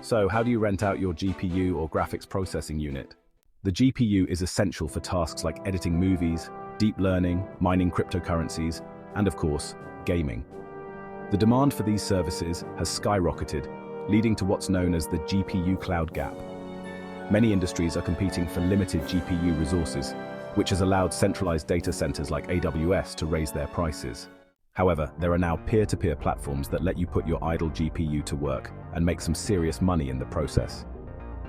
So, how do you rent out your GPU or graphics processing unit? The GPU is essential for tasks like editing movies, deep learning, mining cryptocurrencies, and of course, gaming. The demand for these services has skyrocketed, leading to what's known as the GPU cloud gap. Many industries are competing for limited GPU resources, which has allowed centralized data centers like AWS to raise their prices. However, there are now peer-to-peer platforms that let you put your idle GPU to work and make some serious money in the process.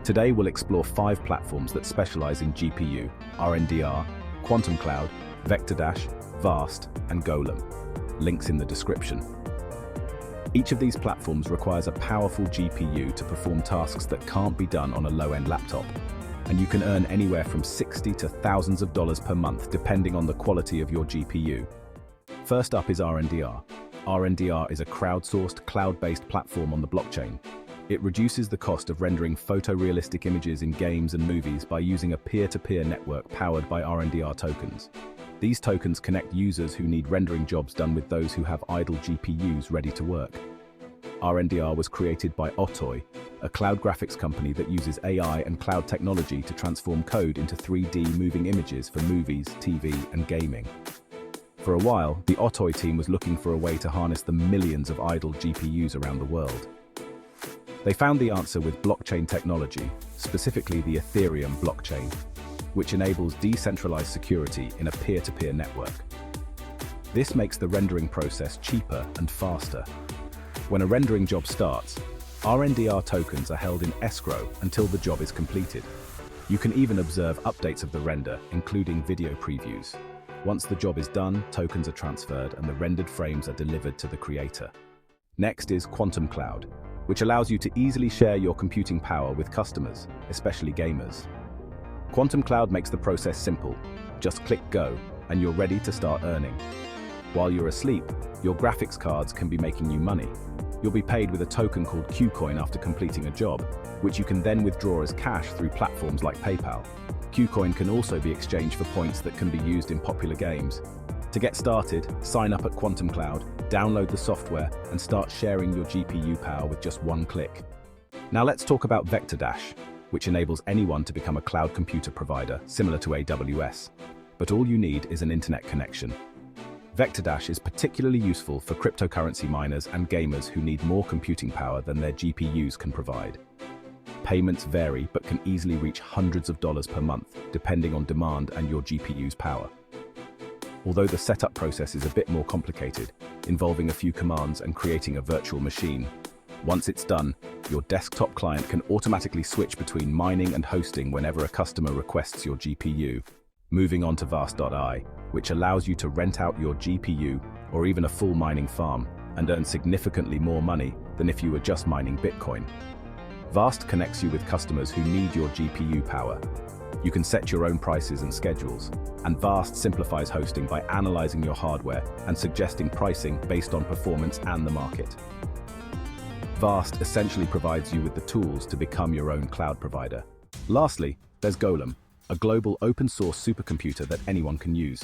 Today, we'll explore 5 platforms that specialize in GPU, RNDR, QuantumCloud, Vectordash, Vast, and Golem. Links in the description. Each of these platforms requires a powerful GPU to perform tasks that can't be done on a low-end laptop, and you can earn anywhere from $60 to thousands of dollars per month depending on the quality of your GPU. First up is RNDR. RNDR is a crowdsourced, cloud-based platform on the blockchain. It reduces the cost of rendering photorealistic images in games and movies by using a peer-to-peer network powered by RNDR tokens. These tokens connect users who need rendering jobs done with those who have idle GPUs ready to work. RNDR was created by Otoy, a cloud graphics company that uses AI and cloud technology to transform code into 3D moving images for movies, TV, and gaming. For a while, the Otoy team was looking for a way to harness the millions of idle GPUs around the world. They found the answer with blockchain technology, specifically the Ethereum blockchain, which enables decentralized security in a peer-to-peer network. This makes the rendering process cheaper and faster. When a rendering job starts, RNDR tokens are held in escrow until the job is completed. You can even observe updates of the render, including video previews. Once the job is done, tokens are transferred and the rendered frames are delivered to the creator. Next is QuantumCloud, which allows you to easily share your computing power with customers, especially gamers. QuantumCloud makes the process simple. Just click go, and you're ready to start earning. While you're asleep, your graphics cards can be making you money. You'll be paid with a token called Qcoin after completing a job, which you can then withdraw as cash through platforms like PayPal. Qcoin can also be exchanged for points that can be used in popular games. To get started, sign up at QuantumCloud, download the software, and start sharing your GPU power with just one click. Now let's talk about Vectordash, which enables anyone to become a cloud computer provider, similar to AWS. But all you need is an internet connection. Vectordash is particularly useful for cryptocurrency miners and gamers who need more computing power than their GPUs can provide. Payments vary but can easily reach hundreds of dollars per month, depending on demand and your GPU's power. Although the setup process is a bit more complicated, involving a few commands and creating a virtual machine, once it's done, your desktop client can automatically switch between mining and hosting whenever a customer requests your GPU. Moving on to Vast.ai, which allows you to rent out your GPU or even a full mining farm and earn significantly more money than if you were just mining Bitcoin. Vast connects you with customers who need your GPU power. You can set your own prices and schedules, and Vast simplifies hosting by analyzing your hardware and suggesting pricing based on performance and the market. Vast essentially provides you with the tools to become your own cloud provider. Lastly, there's Golem, a global open-source supercomputer that anyone can use.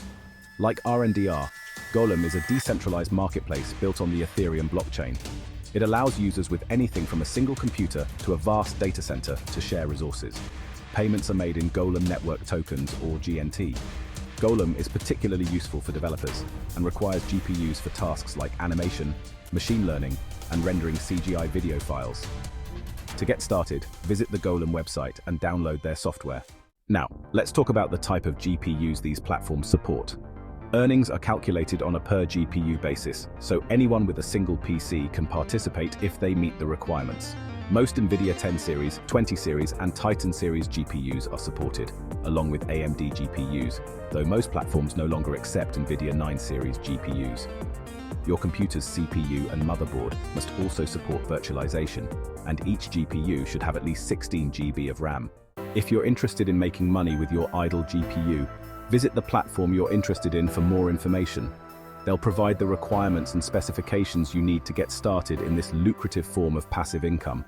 Like RNDR, Golem is a decentralized marketplace built on the Ethereum blockchain. It allows users with anything from a single computer to a vast data center to share resources. Payments are made in Golem network tokens or GNT. Golem is particularly useful for developers and requires GPUs for tasks like animation, machine learning, and rendering CGI video files. To get started, visit the Golem website and download their software. Now, let's talk about the type of GPUs these platforms support. Earnings are calculated on a per GPU basis, so anyone with a single PC can participate if they meet the requirements. Most NVIDIA 10 series, 20 series, and Titan series GPUs are supported, along with AMD GPUs, though most platforms no longer accept NVIDIA 9 series GPUs. Your computer's CPU and motherboard must also support virtualization, and each GPU should have at least 16 GB of RAM. If you're interested in making money with your idle GPU, visit the platform you're interested in for more information. They'll provide the requirements and specifications you need to get started in this lucrative form of passive income.